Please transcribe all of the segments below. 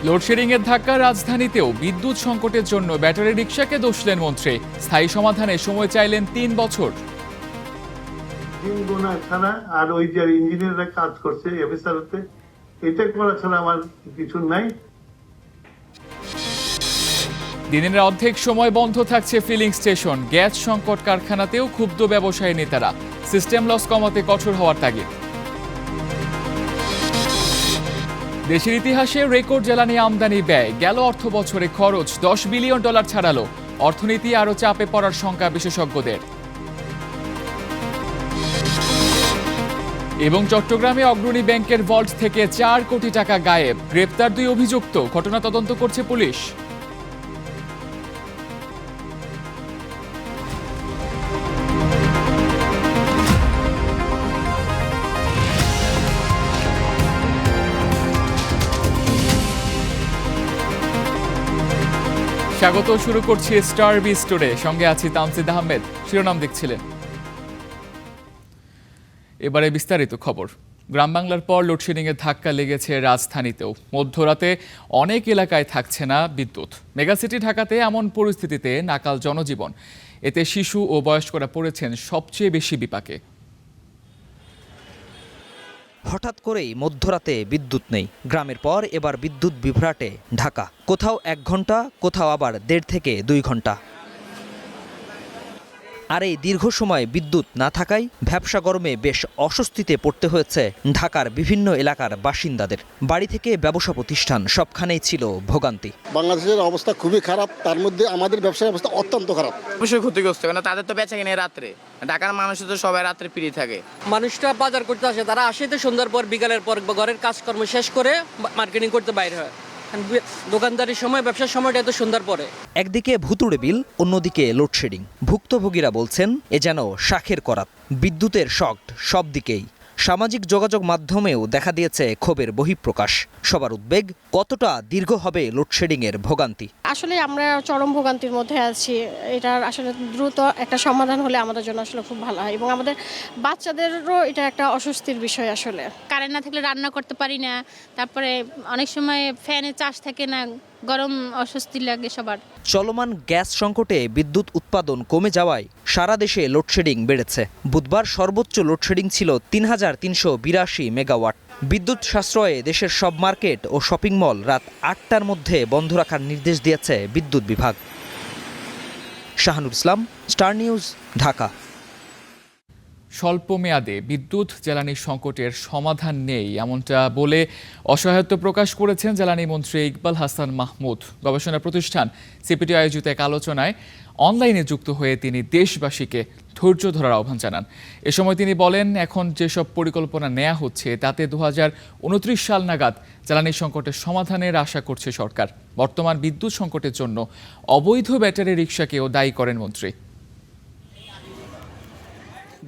লোডশেডিংয়ের ধাক্কা রাজধানীতেও বিদ্যুৎ সংকটের জন্য ব্যাটারি রিকশাকে দোষলেন মন্ত্রী। স্থায়ী সমাধানে সময় চাইলেন 3 বছর। দিন গোনা ছাড়া আর ওই যে ইঞ্জিনিয়াররা কাজ করছে এফএসআরতে, এটা করা ছাড়া আমার কিছু নাই। দিনের অর্ধেক সময় বন্ধ থাকছে ফিলিং স্টেশন। গ্যাস সংকট কারখানাতেও ক্ষুব্ধ ব্যবসায়ী নেতারা। সিস্টেম লস কমাতে কঠোর হওয়ার তাগিদ। দেশের ইতিহাসে রেকর্ড জ্বালানি আমদানি ব্যয়। গেল অর্থ বছরে খরচ $10 বিলিয়ন ছাড়ালো। অর্থনীতি আরও চাপে পড়ার শঙ্কা বিশেষজ্ঞদের। এবং চট্টগ্রামে অগ্রণী ব্যাংকের ভল্ট থেকে 4 কোটি টাকা গায়েব। গ্রেপ্তার 2 অভিযুক্ত। ঘটনা তদন্ত করছে পুলিশ। স্বাগত, শুরু করছি স্টার বি স্টোরে। সঙ্গে আছি তামসিদ আহমেদ। শিরোনাম দেখছিলেন। এবারে বিস্তারিত খবর। গ্রাম বাংলার পর লোডশেডিংয়ের ধাক্কা লেগেছে রাজধানীতেও। মধ্যরাতে অনেক এলাকায় থাকছে না বিদ্যুৎ। মেগাসিটি ঢাকাতে এমন পরিস্থিতিতে নাকাল জনজীবন। এতে শিশু ও বয়স্করা পড়েছেন সবচেয়ে বেশি বিপাকে। হঠাৎ করেই মধ্যরাতে বিদ্যুৎ নেই। গ্রামের পর এবার বিদ্যুৎ বিভ্রাটে ঢাকা। কোথাও 1 ঘন্টা, কোথাও আবার 1.5 থেকে 2 ঘন্টা। আর এই দীর্ঘ সময় বিদ্যুৎ না থাকায় ভ্যাপসা গরমে বেশ অস্বস্তিতে পড়তে হয়েছে ঢাকার বিভিন্ন এলাকার বাসিন্দাদের। বাড়ি থেকে ব্যবসা প্রতিষ্ঠান সবখানেই ছিল ভোগান্তি। বাংলাদেশের অবস্থা খুবই খারাপ, তার মধ্যে আমাদের ব্যবসার অবস্থা অত্যন্ত খারাপ। অবশ্যই ক্ষতিগ্রস্ত, কারণ তাদের তো বেচা কিনে রাত্রে। ঢাকার মানুষ তো সবাই রাত্রে ফ্রি থাকে। মানুষটা বাজার করতে আসে, তারা আসে তো সন্ধ্যার পর, বিকালের পর ঘরের কাজকর্ম শেষ করে মার্কেটিং করতে বাইরে হয়। দোকানদারির সময়, ব্যবসার সময়টা এত সন্ধ্যার পরে। একদিকে ভুতুড়ে বিল, অন্যদিকে লোডশেডিং। ভুক্তভোগীরা বলছেন এ যেন শাখের করাত। বিদ্যুতের শক সব দিকেই। সামাজিক যোগাযোগ মাধ্যমেও দেখা দিয়েছে ক্ষোভের বহিঃপ্রকাশ। সবার উদ্বেগ, কতটা দীর্ঘ হবে লোডশেডিংয়ের ভোগান্তি। আসলে আমরা চরম ভোগান্তির মধ্যে আছি। এটার আসলে দ্রুত একটা সমাধান হলে আমাদের জন্য আসলে খুব ভালো হয়, এবং আমাদের বাচ্চাদেরও এটা একটা অস্বস্তির বিষয়। আসলে কারেন্ট না থাকলে রান্না করতে পারি না, তারপরে অনেক সময় ফ্যানে চার্জ থাকে না, গরম অস্বস্তি লাগে সবার। চলমান গ্যাস সংকটে বিদ্যুৎ উৎপাদন কমে যাওয়ায় সারা দেশে লোডশেডিং বেড়েছে। বুধবার সর্বোচ্চ লোডশেডিং ছিল 3,382 মেগাওয়াট। বিদ্যুৎ সাশ্রয়ে দেশের সব মার্কেট ও শপিং মল রাত 8টার মধ্যে বন্ধ রাখার নির্দেশ দিয়েছে বিদ্যুৎ বিভাগ। শাহানুর ইসলাম, স্টার নিউজ, ঢাকা। স্বল্প মেয়াদে বিদ্যুৎ জ্বালানি সংকটের সমাধান নেই, এমনটা বলে অসহায়ত্ব প্রকাশ করেছেন জ্বালানি মন্ত্রী ইকবাল হাসান মাহমুদ। গবেষণা প্রতিষ্ঠান সিপিডি আয়োজিত এক আলোচনায় অনলাইনে যুক্ত হয়ে তিনি দেশবাসীকে ধৈর্য ধরার আহ্বান জানান। এ সময় তিনি বলেন, এখন যেসব পরিকল্পনা নেওয়া হচ্ছে তাতে 2029 সাল নাগাদ জ্বালানি সংকটের সমাধানের আশা করছে সরকার। বর্তমান বিদ্যুৎ সংকটের জন্য অবৈধ ব্যাটারি রিকশাকেও দায়ী করেন মন্ত্রী।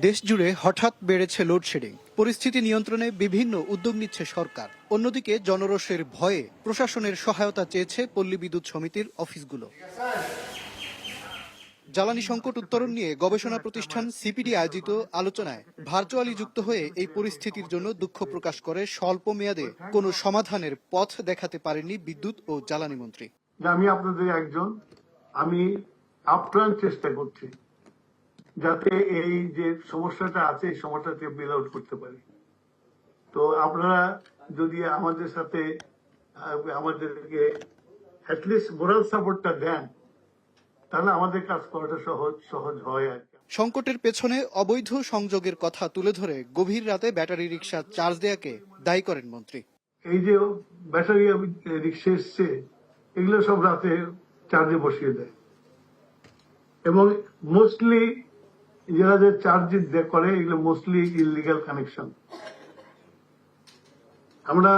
দেশ জুড়ে হঠাৎ বেড়েছে লোডশেডিং। পরিস্থিতি নিয়ন্ত্রণে বিভিন্ন উদ্যোগ নিচ্ছে সরকার। অন্যদিকে জনরোষের ভয়ে প্রশাসনের সহায়তা চেয়েছে পল্লী বিদ্যুৎ সমিতির অফিসগুলো। জ্বালানি সংকট উত্তরণ নিয়ে গবেষণা প্রতিষ্ঠান সিপিডি আয়োজিত আলোচনায় ভার্চুয়ালি যুক্ত হয়ে এই পরিস্থিতির জন্য দুঃখ প্রকাশ করে স্বল্প মেয়াদে কোনো সমাধানের পথ দেখাতে পারেননি বিদ্যুৎ ও জ্বালানি মন্ত্রী। আমি আপনাদের একজন, আমি আপ্রাণ চেষ্টা করছি যাতে এই যে সমস্যাটা আছে এই সমস্যাকে বেল আউট করতে পারি। তো আপনারা যদি আমাদের সাথে আমাদেরকে অ্যাটলিস্ট মোরাল সাপোর্টটা দেন, তাহলে আমাদের কাজ করাটা সহজ হয় আর কি। সংকটের পেছনে অবৈধ সংযোগের কথা তুলে ধরে গভীর রাতে ব্যাটারি রিকশা চার্জ দেয়াকে দায়ী করেন মন্ত্রী। এই যে ব্যাটারি রিকশা এসছে, এগুলো সব রাতে চার্জে বসিয়ে দেয়, এবং মোস্টলি যারা যে চার্জ করে এগুলো মোস্টলি ইলিগাল কানেকশন। আমরা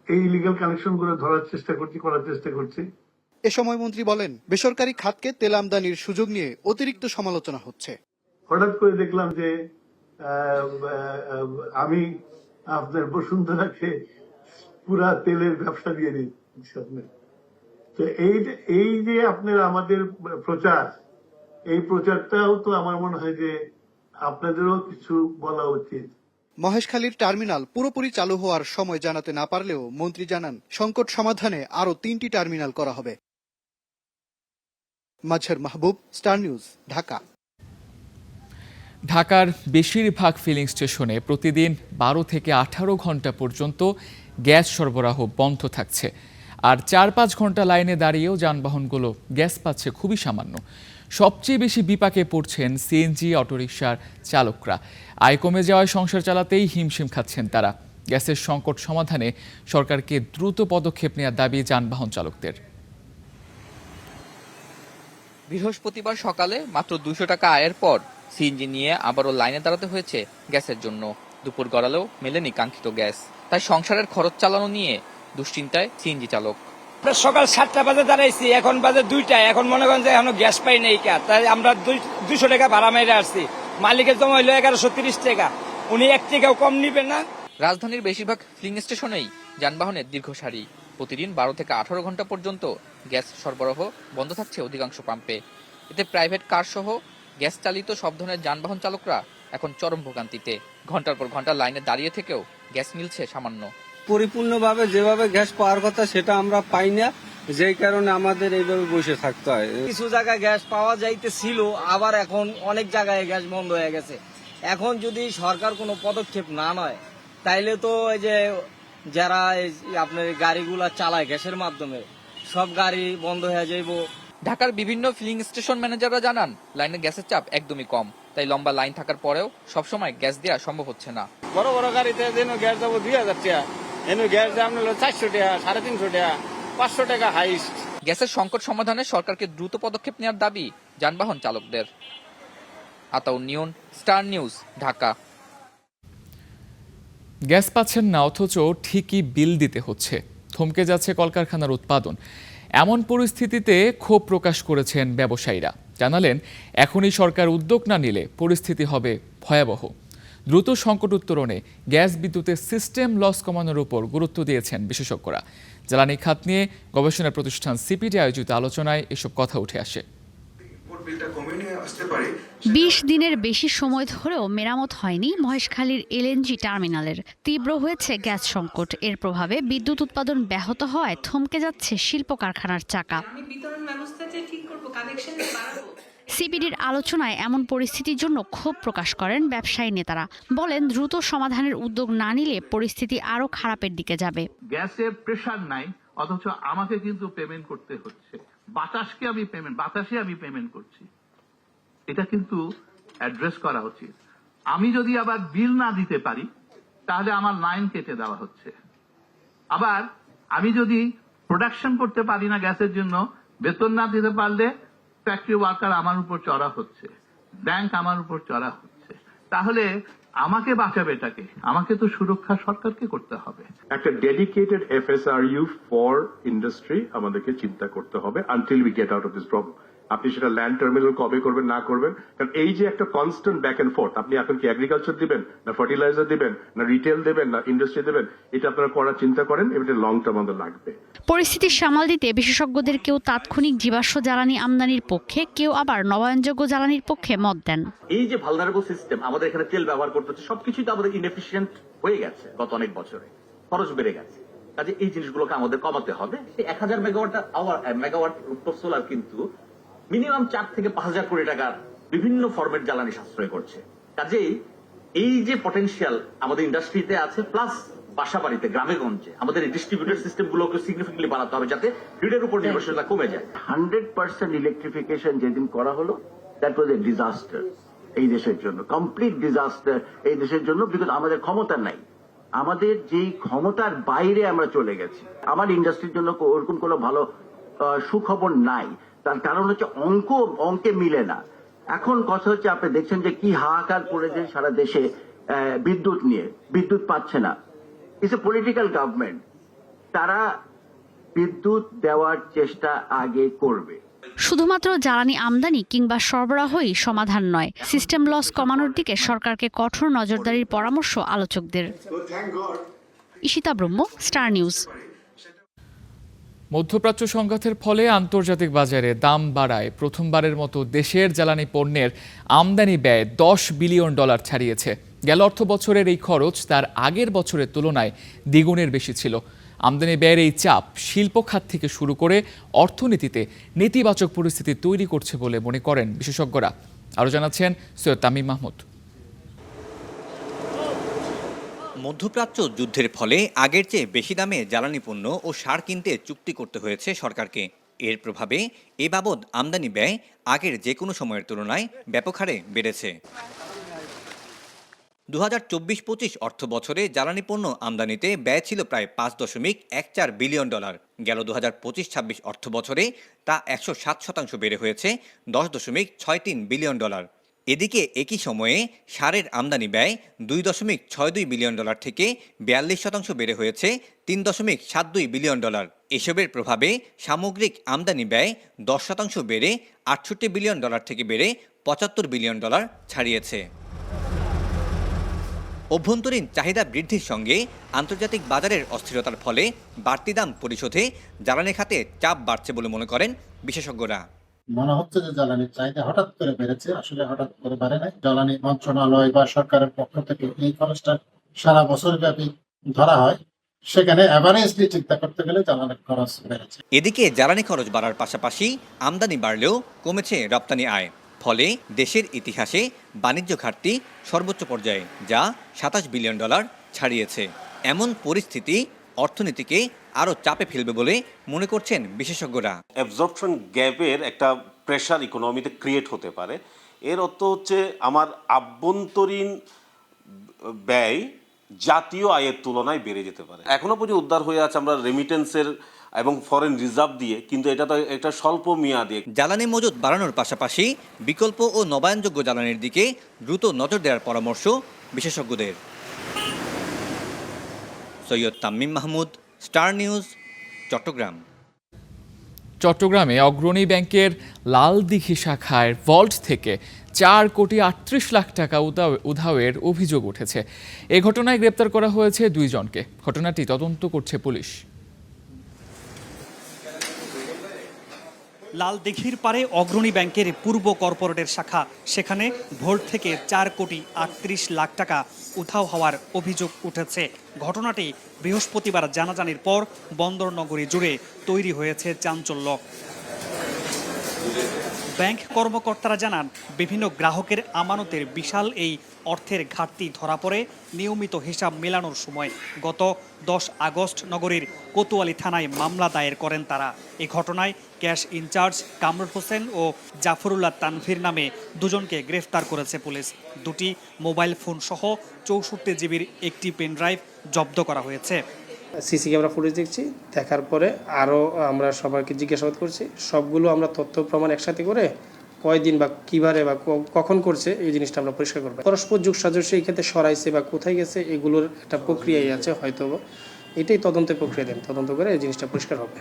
এই ইলিগাল কানেকশন গুলো করার চেষ্টা করছি। এ সময় মন্ত্রী বলেন, বেসরকারি খাতকে তেল আমদানির সুযোগ নিয়ে অতিরিক্ত সমালোচনা হচ্ছে। হঠাৎ করে দেখলাম যে আমি আপনার বসুন্ধরাকে পুরা তেলের ব্যবসা দিয়ে দিচ্ছি। তো এই যে আপনার আমাদের প্রচার, এই প্রচারটাও তো আমার মনে হয় যে আপনাদেরও কিছু বলা উচিত। মহেশখালীর টার্মিনাল পুরোপুরি চালু হওয়ার সময় জানাতে না পারলেও মন্ত্রী জানান সংকট সমাধানে আরও 3টি টার্মিনাল করা হবে। মাজহার মাহবুব, স্টার নিউজ, ঢাকা। ঢাকার বেশিরভাগ ফিলিং স্টেশনে প্রতিদিন 12 থেকে 18 ঘন্টা পর্যন্ত গ্যাস সরবরাহ বন্ধ থাকছে। আর 4-5 ঘন্টা লাইনে দাঁড়িয়েও যানবাহনগুলো গ্যাস পাচ্ছে খুবই সামান্য। সবচেয়ে বেশি বিপাকে পড়ছেন সিএনজি অটোরিকশার চালকরা। আয় কমে যাওয়ায় সংসার চালাতেই হিমশিম খাচ্ছেন তারা। গ্যাসের সংকট সমাধানে সরকারকে দ্রুত পদক্ষেপ নেওয়ার দাবি যানবাহন চালকদের। বৃহস্পতিবার সকালে মাত্র 200 টাকা আয়ের পর সিএনজি নিয়ে আবারও লাইনে দাঁড়াতে হয়েছে গ্যাসের জন্য। দুপুর গড়ালেও মেলেনি কাঙ্ক্ষিত গ্যাস, তাই সংসারের খরচ চালানো নিয়ে দুশ্চিন্তায় সিএনজি চালক। সকাল 7টা বাজে দাঁড়াইছি, এখন বাজে 2টা। এখন মনে করেন যে এখনো গ্যাস পাই নাই, তাই আমরা 200 টাকা ভাড়া মেরে আসছি। মালিকের জমা হইলো 1130 টাকা, উনি 1 টাকাও কম নিবেন না। রাজধানীর বেশিরভাগ ফিলিং স্টেশনেই যানবাহনের দীর্ঘ সারি। প্রতিদিন 12 থেকে 18 ঘন্টা পর্যন্ত গ্যাস সরবরাহ বন্ধ থাকছে অধিকাংশ পাম্পে। এতে প্রাইভেট কার সহ গ্যাস চালিত সব ধরনের যানবাহন চালকরা এখন চরম ভোগান্তিতে। ঘন্টার পর ঘন্টা লাইনে দাঁড়িয়ে থেকেও গ্যাস মিলছে সামান্য। পরিপূর্ণভাবে যেভাবে গ্যাস পাওয়ার কথা সেটা আমরা পাই না, যেই কারণে আমাদের এইভাবে বসে থাকতে হয়। কিছু জায়গায় গ্যাস পাওয়া যাইতেছিল, আবার এখন অনেক জায়গায় গ্যাস বন্ধ হয়ে গেছে। এখন যদি সরকার কোনো পদক্ষেপ না নেয়, তাইলে তো এই যে যারা আপনার গাড়িগুলা চালায় গ্যাসের মাধ্যমে, সব গাড়ি বন্ধ হয়ে যাইব। ঢাকার বিভিন্ন ফিলিং স্টেশন ম্যানেজাররা জানান লাইনে গ্যাসের চাপ একদমই কম, তাই লম্বা লাইন থাকার পরেও সবসময় গ্যাস দেওয়া সম্ভব হচ্ছে না। বড় বড় গাড়িতে যেন গ্যাস যাবো 2000 টাকা, এনে গ্যাস দাম হলো 400 টাকা, 350 টাকা, 500 টাকা হাইস্ট। গ্যাসের সংকট সমাধানে সরকারকে দ্রুত পদক্ষেপ নেওয়ার দাবি যানবাহন চালকদের। আতাউর নিয়ন, স্টার নিউজ, ঢাকা। গ্যাস পাচ্ছেন না অথচ ঠিকই বিল দিতে হচ্ছে, থমকে যাচ্ছে কলকারখানার উৎপাদন। এমন পরিস্থিতিতে ক্ষোভ প্রকাশ করেছেন ব্যবসায়ীরা। জানালেন এখনই সরকার উদ্যোগ না নিলে পরিস্থিতি হবে ভয়াবহ। দ্রুত সংকট উত্তরণে গ্যাস বিদ্যুতের সিস্টেম লস কমানোর উপর গুরুত্ব দিয়েছেন বিশেষজ্ঞরা। জ্বালানি খাত নিয়ে গবেষণা প্রতিষ্ঠান সিপিডি আয়োজিত আলোচনায় এসব কথা উঠে আসে। 20 দিনের বেশি সময় ধরেও মেরামত হয়নি মহেশখালীর এলএনজি টার্মিনালের। তীব্র হয়েছে গ্যাস সংকট। এর প্রভাবে বিদ্যুৎ উৎপাদন ব্যাহত হওয়ায় থমকে যাচ্ছে শিল্প কারখানার চাকা। সিপিডির আলোচনায় এমন পরিস্থিতির জন্য ক্ষোভ প্রকাশ করেন ব্যবসায়ী নেতারা। বলেন দ্রুত সমাধানের উদ্যোগ না নিলে পরিস্থিতি আরো খারাপের দিকে যাবে। গ্যাসের প্রেসার নাই, অথচ আমাকে কিন্তু পেমেন্ট করতে হচ্ছে। বাতাসে আমি পেমেন্ট করছি। এটা কিন্তু অ্যাড্রেস করা উচিত। আমি যদি আবার বিল না দিতে পারি, তাহলে আমার লাইন কেটে দেওয়া হচ্ছে। আবার আমি যদি প্রোডাকশন করতে পারি না গ্যাসের জন্য, বেতন না দিতে পারলে ফ্যাক্টরি ওয়ার্কার আমার উপর চড়া হচ্ছে, ব্যাংক আমার উপর চড়া হচ্ছে। তাহলে আমাকে বাঁচাবে এটাকে, আমাকে তো সুরক্ষা সরকারকে করতে হবে। একটা ডেডিকেটেড FSRU ফর ইন্ডাস্ট্রি আমাদেরকে চিন্তা করতে হবে until we get out of this problem. আপনি সেটা ল্যান্ড টার্মিনাল কবে করবেন না করবেন, কারণ এই যে একটা কনস্ট্যান্ট ব্যাক এন্ড ফোর্থ, আপনি এখন কি এগ্রিকালচার দিবেন না ফার্টিলাইজার দিবেন না রিটেল দেবেন না ইন্ডাস্ট্রি দেবেন, এটা আপনারা করার চিন্তা করেন। এটা লং টার্ম আমাদের লাগবে। পরিস্থিতি সামাল দিতে বিশেষজ্ঞদের কেউ তাৎক্ষণিক জীবাশ্ম জ্বালানি আমদানির পক্ষে, কেউ আবার নবায়নযোগ্য জ্বালানির পক্ষে মত দেন। এই যে ভালনারেবল সিস্টেম আমাদের এখানে তেল ব্যবহার করতে হচ্ছে, সবকিছুই তো আমাদের ইনএফিশিয়েন্ট হয়ে গেছে গত অনেক বছরে, খরচ বেড়ে গেছে। কাজে এই জিনিসগুলোকে আমাদের কমাতে হবে। 1000 মেগাওয়াট রুফটপ সোলার কিন্তু মিনিমাম 4 থেকে 5000 কোটি টাকার বিভিন্ন ফরম্যাট জ্বালানি সাশ্রয় করছে। কাজেই এই যে পটেনশিয়াল আমাদের ইন্ডাস্ট্রিতে আছে, প্লাস বাসা বাড়িতে গ্রামে গঞ্জে আমাদের ডিস্ট্রিবিউটেড সিস্টেম গুলোকে সিগনিফিকেন্টলি বাড়াতে হবে, যাতে গ্রিডের উপর নির্ভরশীলতা কমে যায়। 100% ইলেকট্রিফিকেশন যেদিন করা হলো, দ্যাট ওয়াজ এ ডিজাস্টার এই দেশের জন্য, কমপ্লিট ডিজাস্টার এই দেশের জন্য। বিকজ আমাদের ক্ষমতা নাই, আমাদের যেই ক্ষমতার বাইরে আমরা চলে গেছি। আমার ইন্ডাস্ট্রির জন্য ওরকম কোনো ভালো সুখবর নাই। তার কারণ হচ্ছে অঙ্কে মিলে না। এখন কথা হচ্ছে, আপনি দেখছেন যে কি হাহাকার পড়েছে সারা দেশে বিদ্যুৎ নিয়ে, বিদ্যুৎ পাচ্ছে না। ইটস এ পলিটিক্যাল গভর্নমেন্ট, তারা বিদ্যুৎ দেওয়ার চেষ্টা আগে করবে। শুধুমাত্র জ্বালানি আমদানি কিংবা সরবরাহই সমাধান নয়, সিস্টেম লস কমানোর দিকে সরকারকে কঠোর নজরদারির পরামর্শ আলোচকদের। ঈশিতা ব্রহ্ম, স্টার নিউজ। মধ্যপ্রাচ্য সংঘাতের ফলে আন্তর্জাতিক বাজারে দাম বাড়ায় প্রথমবারের মতো দেশের জ্বালানি পণ্যের আমদানি ব্যয় $10 বিলিয়ন ছাড়িয়েছে। গেল অর্থ বছরের এই খরচ তার আগের বছরের তুলনায় দ্বিগুণের বেশি ছিল। আমদানি ব্যয়ের এই চাপ শিল্প খাত থেকে শুরু করে অর্থনীতিতে নেতিবাচক পরিস্থিতি তৈরি করছে বলে মনে করেন বিশেষজ্ঞরা। আরও জানাচ্ছেন সৈয়দ তামিম মাহমুদ। মধ্যপ্রাচ্য যুদ্ধের ফলে আগের চেয়ে বেশি দামে জ্বালানি পণ্য ও সার কিনতে চুক্তি করতে হয়েছে সরকারকে। এর প্রভাবে এ বাবদ আমদানি ব্যয় আগের যে কোনো সময়ের তুলনায় ব্যাপক হারে বেড়েছে। 2024-25 অর্থ বছরে জ্বালানি পণ্য আমদানিতে ব্যয় ছিল প্রায় $5.14 বিলিয়ন। গেল 2025-26 অর্থ বছরে তা 107% বেড়ে হয়েছে $10.63 বিলিয়ন। এদিকে একই সময়ে সারের আমদানি ব্যয় $2.62 বিলিয়ন থেকে 42% বেড়ে হয়েছে $3.72 বিলিয়ন। এসবের প্রভাবে সামগ্রিক আমদানি ব্যয় 10% বেড়ে $68 বিলিয়ন থেকে বেড়ে $75 বিলিয়ন ছাড়িয়েছে। অভ্যন্তরীণ চাহিদা বৃদ্ধির সঙ্গে আন্তর্জাতিক বাজারের অস্থিরতার ফলে বাড়তি দাম পরিশোধে জ্বালানি খাতে চাপ বাড়ছে বলে মনে করেন বিশেষজ্ঞরা। মনে হচ্ছে যে জ্বালানির চাহিদা হঠাৎ করে বেড়েছে, আসলে হঠাৎ করে বাড়ে নাই। জ্বালানি মন্ত্রণালয় বা সরকারের পক্ষ থেকে এই খরচটা সারা বছর ব্যাপী ধরা হয়, সেখানে অ্যাভারেজলি চিন্তা করতে গেলে জ্বালানির খরচ বেড়েছে। এদিকে জ্বালানি খরচ বাড়ার পাশাপাশি আমদানি বাড়লেও কমেছে রপ্তানি আয়, ফলে দেশের ইতিহাসে বাণিজ্য ঘাটতি সর্বোচ্চ পর্যায়ে, যা $27 বিলিয়ন ছাড়িয়েছে। এমন পরিস্থিতি অর্থনীতিকে আরও চাপে ফেলবে বলে মনে করছেন বিশেষজ্ঞরা। অ্যাবজর্পশন গ্যাপের একটা প্রেশার ইকোনমিতে ক্রিয়েট হতে পারে। এর অর্থ হচ্ছে আমার আভ্যন্তরীণ ব্যয় জাতীয় আয়ের তুলনায় বেড়ে যেতে পারে। এখনো পর্যন্ত উদ্ধার হয়ে আছে আমরা রেমিটেন্সের এবং ফরেন রিজার্ভ দিয়ে, কিন্তু এটা তো একটা স্বল্প মেয়াদী। জ্বালানি মজুত বাড়ানোর পাশাপাশি বিকল্প ও নবায়নযোগ্য জ্বালানির দিকে দ্রুত নজর দেওয়ার পরামর্শ বিশেষজ্ঞদের। Syed Tamim Mahmud, star news, Chattogram. চট্টগ্রামে অগ্রণী ব্যাংকের লালদিঘি শাখায় ভল্ট থেকে 4,38,00,000 টাকা উধাওয়ের অভিযোগ উঠেছে। এ ঘটনায় গ্রেপ্তার করা হয়েছে 2 জনকে। ঘটনাটি তদন্ত করছে পুলিশ। লালদিঘির পারে অগ্রণী ব্যাংকের পূর্ব কর্পোরেটের শাখা, সেখানে ভোল্ট থেকে 4,38,00,000 টাকা উধাও হওয়ার অভিযোগ উঠেছে। ঘটনাটি বৃহস্পতিবার জানাজানির পর বন্দরনগরী জুড়ে তৈরি হয়েছে চাঞ্চল্য। ব্যাংক কর্মকর্তারা জানান, বিভিন্ন গ্রাহকের আমানতের বিশাল এই অর্থের ঘাটতি ধরা পড়ে নিয়মিত হিসাব মেলানোর সময়। গত 10 আগস্ট নগরীর কোতোয়ালি থানায় মামলা দায়ের করেন তারা। এই ঘটনায় ক্যাশ ইনচার্জ কামরুল হোসেন ও জাফরুল্লাহ তানভীর নামে 2 জনকে গ্রেফতার করেছে পুলিশ। 2টি মোবাইল ফোন সহ 64 জিবির একটি পেনড্রাইভ জব্দ করা হয়েছে। সিসি ক্যামেরা ফুটেজ দেখছি, দেখার পরে আরও আমরা সবাইকে জিজ্ঞাসাবাদ করছি। সবগুলো আমরা তথ্য প্রমাণ একসাথে করে কয়দিন বা কিভাবে বা কখন করছে এই জিনিসটা আমরা পরিষ্কার করবো। পরস্পর যোগ সাদৃশ্য এই ক্ষেত্রে সরাইছে বা কোথায় গেছে এগুলোর একটা প্রক্রিয়াই আছে, হয়তো এটাই তদন্তের প্রক্রিয়া দেন, তদন্ত করে এই জিনিসটা পরিষ্কার হবে।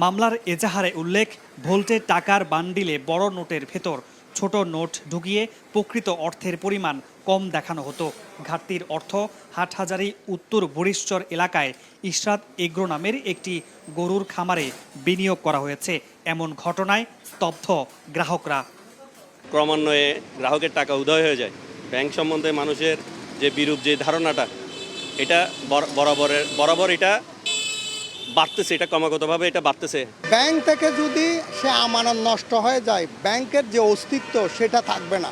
মামলার এজাহারে উল্লেখ, ভোল্টে টাকার বান্ডিলে বড় নোটের ভেতর ছোট নোট ঢুকিয়ে প্রকৃত অর্থের পরিমাণ কম দেখানো হতো। ঘাটতির অর্থ হাটহাজারী উত্তর বরিশচর এলাকায় ইশরাত এগ্রো নামের একটি গরুর খামারে বিনিয়োগ করা হয়েছে। এমন ঘটনায় স্তব্ধ গ্রাহকরা। ক্রমান্বয়ে গ্রাহকের টাকা উদয় হয়ে যায়। ব্যাংক সম্বন্ধে মানুষের যে বিরূপ যে ধারণাটা, এটা বরাবর এটা বাড়তেছে, এটা ক্রমাগতভাবে এটা বাড়তেছে। ব্যাংক থেকে যদি সে আমানত নষ্ট হয়ে যায়, ব্যাংকের যে অস্তিত্ব সেটা থাকবে না।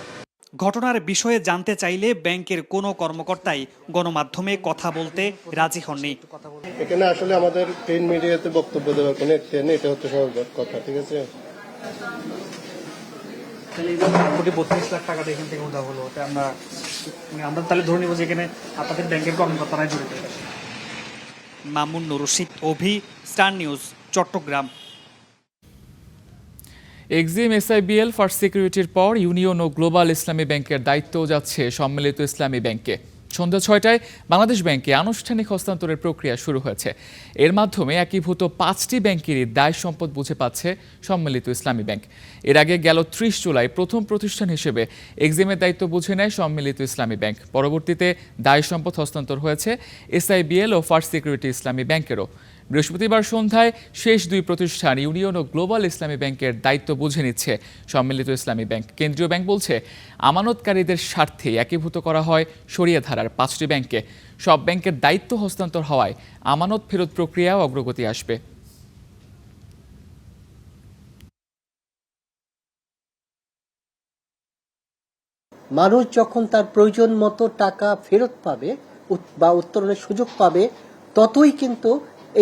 ঘটনার বিষয়ে জানতে চাইলে ব্যাংকের কোনো কর্মকর্তাই গণমাধ্যমে কথা বলতে রাজি হননি। এখানে আসলে আমাদের প্রিন্ট মিডিয়াতে বক্তব্য দেওয়ার কোনো ইচ্ছে নেই, এটা হচ্ছে স্বাভাবিক কথা। ঠিক আছে, 32,00,000 টাকা এখান থেকে উধাও হলো, আমরা তাহলে ধরে নিব যে এখানে আপনাদের ব্যাংকের কর্মকর্তারাই জড়িত। Mamun Noor Rashid, Abhi, Star news, Chattogram. Exim SIBL First সিকিউরিটির পর ইউনিয়ন ও গ্লোবাল ইসলামী ব্যাংকের দায়িত্ব যাচ্ছে সম্মিলিত ইসলামী ব্যাংকে। সন্ধ্যা 6টায় বাংলাদেশ ব্যাংকে আনুষ্ঠানিক হস্তান্তরের প্রক্রিয়া শুরু হয়েছে। এর মাধ্যমে একীভূত 5টি ব্যাংকেরই দায় সম্পদ বুঝে পাচ্ছে সম্মিলিত ইসলামী ব্যাংক। এর আগে গেল 30 জুলাই প্রথম প্রতিষ্ঠান হিসেবে এক্সিমের দায়িত্ব বুঝে নেয় সম্মিলিত ইসলামী ব্যাংক। পরবর্তীতে দায় সম্পদ হস্তান্তর হয়েছে এসআইবিএল ও ফার্স্ট সিকিউরিটি ইসলামী ব্যাংকেরও। বৃহস্পতিবার সন্ধ্যায় শেষ দুই প্রতিষ্ঠান ইউনিয়ন ও গ্লোবাল ইসলামী ব্যাংকের দায়িত্ব বুঝে নিচ্ছে সম্মিলিত ইসলামী ব্যাংক। কেন্দ্রীয় ব্যাংক বলছে, আমানতকারীদের স্বার্থে একীভূত করা হয় শরিয়া ধারার 5টি ব্যাংকে। সব ব্যাংকের দায়িত্ব হস্তান্তর হওয়ায় আমানত ফেরত প্রক্রিয়াও অগ্রগতি আসবে। মানুষ যখন তার প্রয়োজন মতো টাকা ফেরত পাবে বা উত্তোলনের সুযোগ পাবে, ততই কিন্তু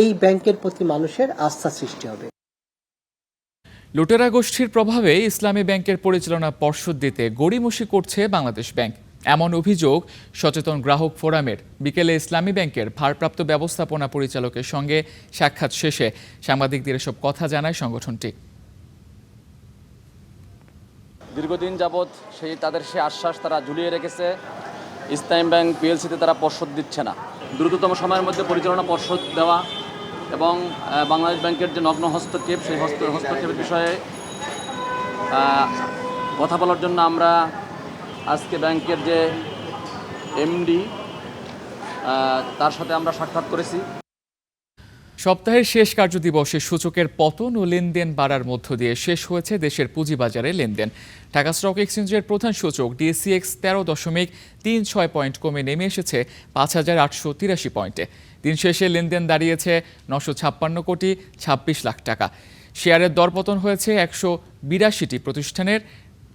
এই ব্যাংকের প্রতি মানুষের আস্থা সৃষ্টি হবে। লুটেরা গোষ্ঠীর প্রভাবে ইসলামী ব্যাংকের পরিচালনা পর্ষদ দিতে গড়িমসি করছে বাংলাদেশ ব্যাংক। এমন অভিযোগ সচেতন গ্রাহক ফোরামের। বিকেলে ইসলামী ব্যাংকের ভারপ্রাপ্ত ব্যবস্থাপনা পরিচালকের সঙ্গে সাক্ষাৎ শেষে সাংবাদিকদের এসব কথা জানায় সংগঠনটি। দীর্ঘদিন যাবৎ তাদের আশ্বাস তারা ঝুলিয়ে রেখেছে। ইসলামী ব্যাংক পিএলসিতে তারা পর্ষদ দিচ্ছে না। দ্রুততম সময়ের মধ্যে পরিচালনা পর্ষদ দেওয়া এবং বাংলাদেশ ব্যাংকের যে নগ্ন হস্তক্ষেপ, সেই হস্তক্ষেপের বিষয়ে কথা বলার জন্য আমরা আজকে ব্যাংকের যে এমডি তার সাথে আমরা সাক্ষাৎ করেছি। সপ্তাহের শেষ কার্যদিবসে সূচকের পতন ও লেনদেন বাড়ার মধ্য দিয়ে শেষ হয়েছে দেশের পুঁজিবাজারে লেনদেন। ঢাকা স্টক এক্সচেঞ্জের প্রধান সূচক ডিএসইএক্স 13.36 পয়েন্ট কমে নেমে এসেছে 5,883 পয়েন্টে। দিন শেষে লেনদেন দাঁড়িয়েছে 956 কোটি 26 লাখ টাকা। শেয়ারের দরপতন হয়েছে 182টি প্রতিষ্ঠানের,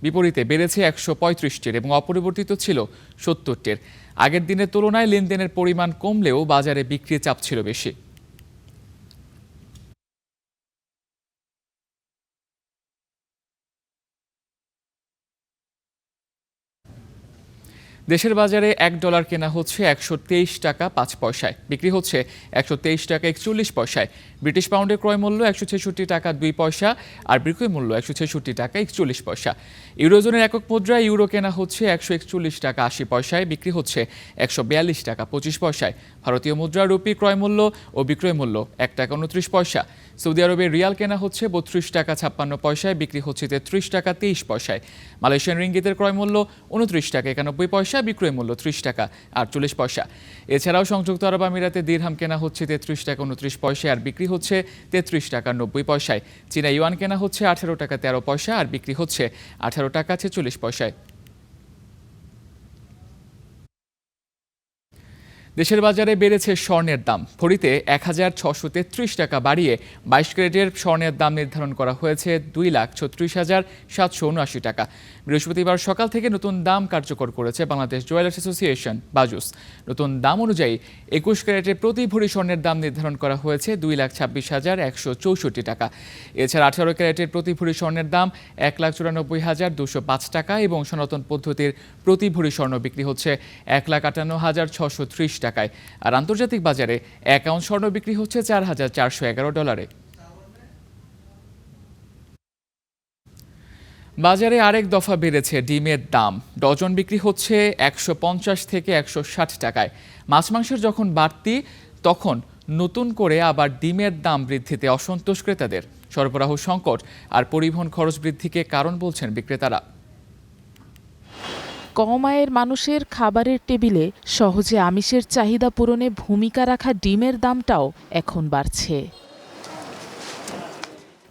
বিপরীতে বেড়েছে 135টির এবং অপরিবর্তিত ছিল 70টির। আগের দিনের তুলনায় লেনদেনের পরিমাণ কমলেও বাজারে বিক্রির চাপ ছিল বেশি। দেশের বাজারে $1 কেনা হচ্ছে 123 টাকা 5 পয়সায়, বিক্রি হচ্ছে 123 টাকা 41 পয়সায়। ব্রিটিশ পাউন্ডের ক্রয় মূল্য 166 টাকা 2 পয়সা আর বিক্রয় মূল্য 166 টাকা 41 পয়সা। ইউরোজোনের একক মুদ্রায় ইউরো কেনা হচ্ছে 141 টাকা 80 পয়সায়, বিক্রি হচ্ছে 142 টাকা 25 পয়সায়। ভারতীয় মুদ্রা রুপি ক্রয় মূল্য ও বিক্রয় মূল্য 1 টাকা 29 পয়সা। সৌদি আরবের রিয়াল কেনা হচ্ছে 32 টাকা 56 পয়সায়, বিক্রি হচ্ছে 33 টাকা 23 পয়সায়। মালয়েশিয়ান রিঙ্গিতের ক্রয় মূল্য 29 টাকা 91 পয়সা, বিক্রয় মূল্য 30 টাকা 48 পয়সা। এছাড়াও সংযুক্ত আরব আমিরাতে দিরহাম কেনা হচ্ছে 33 টাকা 29 পয়সায় আর বিক্রি হচ্ছে 33 টাকা 90 পয়সায়। চীনা ইউয়ান কেনা হচ্ছে 18 টাকা 13 পয়সা আর বিক্রি হচ্ছে 18 টাকা 46 পয়সায়। দেশের বাজারে বেড়েছে স্বর্ণের দাম। ভরিতে 1,633 টাকা বাড়িয়ে 22 ক্যারেটের স্বর্ণের দাম নির্ধারণ করা হয়েছে 2,36,779 টাকা। বৃহস্পতিবার সকাল থেকে নতুন দাম কার্যকর করেছে বাংলাদেশ জুয়েলার্স অ্যাসোসিয়েশন বাজুস। নতুন দাম অনুযায়ী 21 ক্যারেটের প্রতি ভরি স্বর্ণের দাম নির্ধারণ করা হয়েছে 2,26,164 টাকা। এছাড়া 18 ক্যারেটের প্রতি ভরি স্বর্ণের দাম 1,94,205 টাকা এবং সনাতন পদ্ধতির প্রতি ভরি স্বর্ণ বিক্রি হচ্ছে 1,58,630 টাকায়। আর আন্তর্জাতিক বাজারে 1 আউন্স স্বর্ণ বিক্রি হচ্ছে $4,411। বাজারে আরেক দফা বেড়েছে ডিমের দাম। ডজন বিক্রি হচ্ছে 150 থেকে 160 টাকায়। মাছ মাংসের যখন বাড়তি, তখন নতুন করে আবার ডিমের দাম বৃদ্ধিতে অসন্তোষ ক্রেতাদের। সরবরাহ সংকট আর পরিবহন খরচ বৃদ্ধিকে কারণ বলছেন বিক্রেতারা। কম আয়ের মানুষের খাবারের টেবিলে সহজে আমিষের চাহিদা পূরণে ভূমিকা রাখা ডিমের দামটাও এখন বাড়ছে।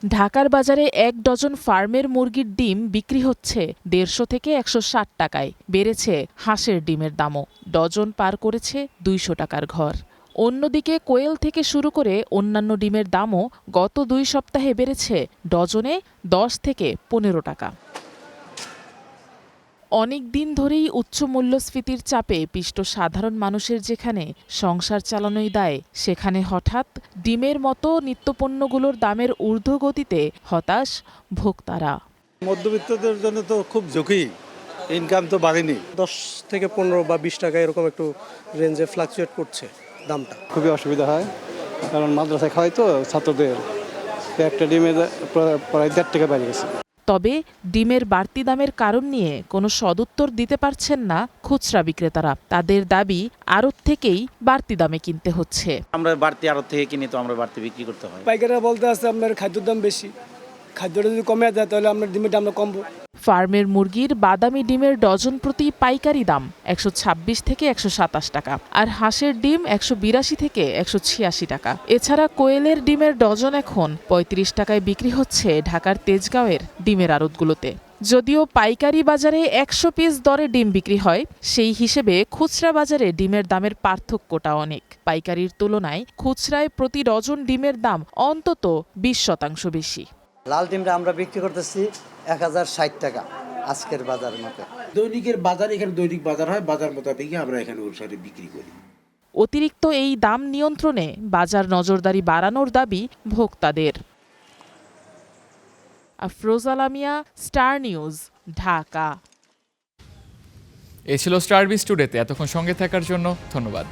ঢাকার বাজারে 1 ডজন ফার্মের মুরগির ডিম বিক্রি হচ্ছে 150 থেকে 160 টাকায়। বেড়েছে হাঁসের ডিমের দামও, ডজন পার করেছে 200 টাকার ঘর। অন্যদিকে কোয়েল থেকে শুরু করে অন্যান্য ডিমের দামও গত 2 সপ্তাহে বেড়েছে ডজনে 10 থেকে 15 টাকা। অনেক দিন ধরেই উচ্চ মূল্যস্ফীতির চাপে পিষ্ট সাধারণ মানুষের যেখানে সংসার চালানোই দায়, সেখানে হঠাৎ ডিমের মতো নিত্যপণ্যগুলোর দামের ঊর্ধ্বগতিতে হতাশ ভোক্তারা। মধ্যবিত্তদের জন্য তো খুব ঝুঁকি, ইনকাম তো বাড়েনি। 10 থেকে 15 বা 20 টাকা এরকম একটু রেঞ্জে ফ্লাকচুয়েট করছে দামটা। খুবই অসুবিধা হয়, কারণ মাদ্রাসায় খাওয়াই তো ছাত্রদের, একটা ডিমের প্রায় 1.5 টাকা বেড়ে গেছে। তবে ডিমের বাড়তি দামের কারণ নিয়ে কোনো সদুত্তর দিতে পারছেন না খুচরা বিক্রেতারা। তাদের দাবি আড়ত থেকেই বাড়তি দামে কিনতে হচ্ছে। আমরা বাড়তি আড়ত থেকে কিনি, তো আমরা বাড়তি বিক্রি করতে হয়। পাইকাররা বলতে আছে আপনার খাদ্যের দাম বেশি, খাদ্যটা যদি কমে যায় তাহলে আমরা ডিমের দামটা কমবো। ফার্মের মুরগির বাদামি ডিমের ডজন প্রতি পাইকারি দাম 126 থেকে 127 টাকা, আর হাঁসের ডিম 182 থেকে 186 টাকা। এছাড়া কোয়েলের ডিমের ডজন এখন 35 টাকায় বিক্রি হচ্ছে ঢাকার তেজগাঁওয়ের ডিমের আড়তগুলোতে। যদিও পাইকারি বাজারে 100 পিস দরে ডিম বিক্রি হয়, সেই হিসেবে খুচরা বাজারে ডিমের দামের পার্থক্যটা অনেক। পাইকারির তুলনায় খুচরায় প্রতি ডজন ডিমের দাম অন্তত 20% বেশি। লাল ডিমটা আমরা বিক্রি করতেছি 1060 টাকা আজকের বাজার মতো। দৈনিকের বাজার, এখানে দৈনিক বাজার হয়, বাজার মোতাবেকই আমরা এখানে অনুসারে বিক্রি করি। অতিরিক্ত এই দাম নিয়ন্ত্রণে বাজার নজরদারি বাড়ানোর দাবি ভোক্তাদের। Afroza Lamia, Star News, Dhaka. এ ছিল স্টার বিজ টুডেতে। এতক্ষণ সঙ্গে থাকার জন্য ধন্যবাদ।